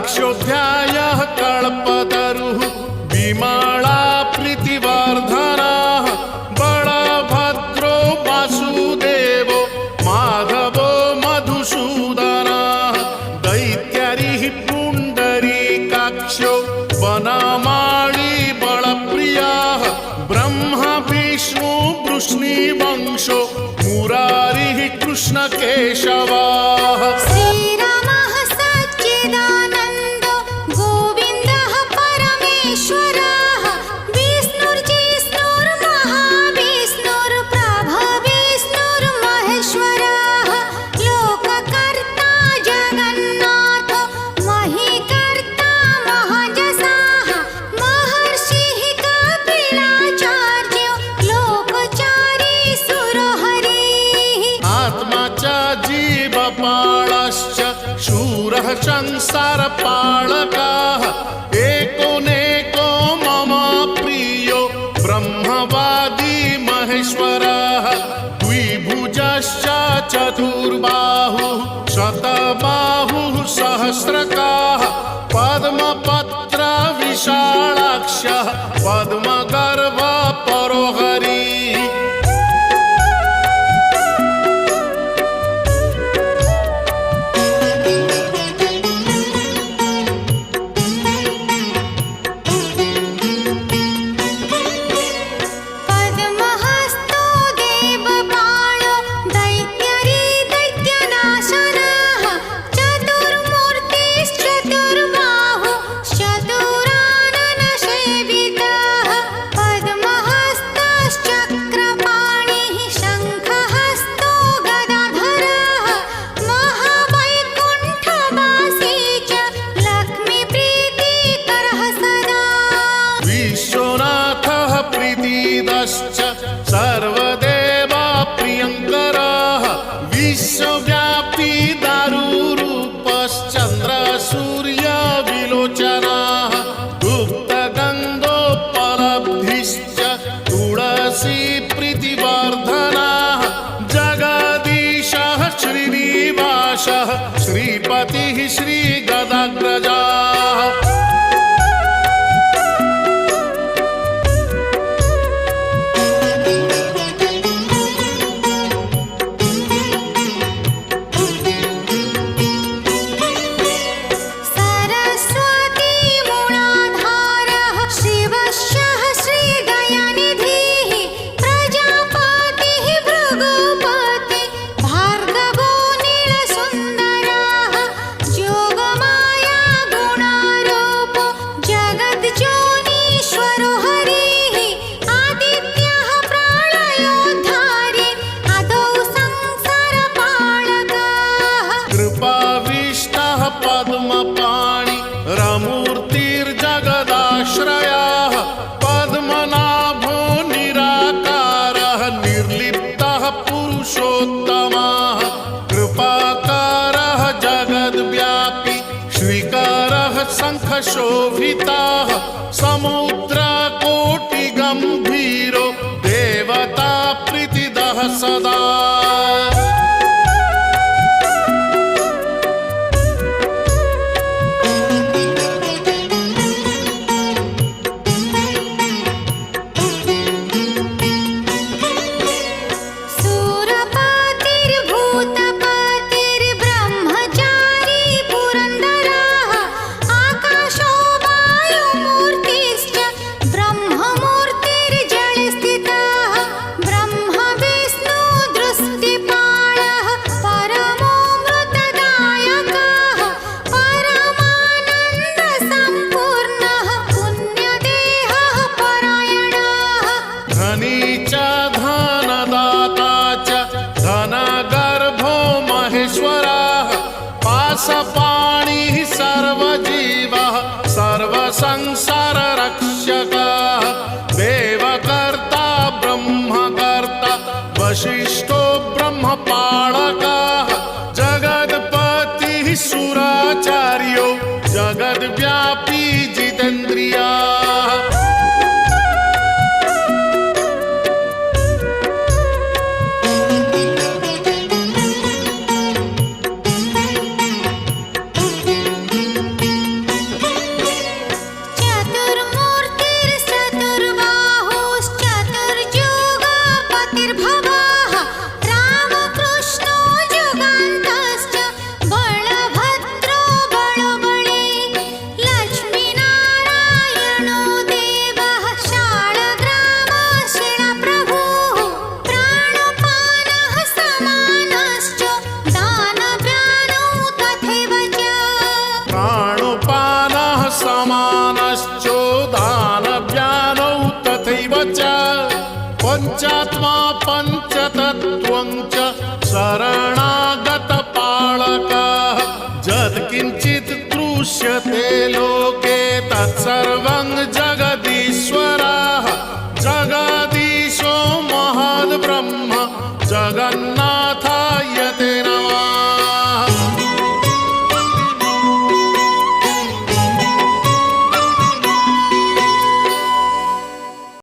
रक्षोऽध्यायः कल्पतरुः विमला प्रीतिवर्धनः बलभद्रो वासुदेवो माधवो मधुसूदनः दैत्यारिः पुण्डरीकाक्षो वनमाली बलप्रियः ब्रह्मा विष्णु वृष्णिवंशो मुरारिः कृष्णकेशवः श्रीरामः सच्चिदानन्दो गोविन्दः परमेश्वरः विष्णुर्जिष्णुर्महाविष्णुर्प्रभविष्णुर्महेश्वरः लोककर्ता जगन्नाथो महीकर्ता महाजसाः महर्षिः कपिलाचार्यो लोकचारी सुरहरिः आत्मा च जीवपालश्च शूरः संसारपालकः एकोनेको मम प्रियो ब्रह्मवादी महेश्वरः द्विभुजश्च चतुर्बाहुः शतबाहुः सहस्रकाः पद्मपत्र विशालाक्षः पद्मगर्भ परोहरिः पद्महस्तो देवपालो दैत्यरी दैत्यनाशनः चतुर्मूर्तिश्चतुर्बाहुश्चतुराननसेवितः पद्महस्तश्चक्रपाणिः शङ्खहस्तो गदाधरः महावैकुण्ठवासी च लक्ष्मीप्रीतिकरः सदा विश्वनाथः प्रीतिदश्च सर्वदेवा प्रियङ्करः विश्वव्यापी दारुरूपश्चन्द्र सूर्य विलोचनः गुप्तगन्धोपलब्धिश्च तुलसी प्रीतिवर्धनः जगदीशः श्रीनिवासः श्रीपतिः श्रीगदाग्रजः सरस्वती मूलाधारः शिवशः श्रीदयानिधिः प्रजापतिः भृगुपति भार्गवो नीलसुन्दरः योगमाया गुणारूपो जगज्योनीश्वरो हरिः आदित्यः प्रलयोद्धारी आदौ संसारपालकः कृपाविष्टः पद्मपाणि रमूर्तिर्जगदाश्रयः पद्मनाभो निराकारः निर्लिप्तः पुरुषोत्तमः कृपाकारः जगद्व्यापी श्रीकरः शङ्खशोभितः समुद्रकोटिगम्भीरो देवता प्रीतिदः सदा सूरपतिर्भूतपतिर्ब्रह्मचारी पुरन्दरः आकाशो वायुमूर्तिश्च ब्रह्ममूर्तिर्जलस्थितः ब्रह्म विष्णु दृष्टिपालः परमो मृतदायकः परमानन्दसम्पूर्णः पुण्यदेहः परायणः धनी च धनदाता च धनगर्भो महेश्वरः पाशपाणिः सर्वजीवः सर्वसंसाररक्षकः देवकर्ता ब्रह्मकर्ता वसिष्ठो ब्रह्मपालकः जगत्पतिः सुराचार्यो जगद्व्यापी जितेन्द्रियः पञ्चतत्त्वं च शरणागतपालकाः यत्किञ्चित् दृश्यते लोके तत्सर्वं जगदीश्वराः जगदीशो महद्ब्रह्म जगन्नाथ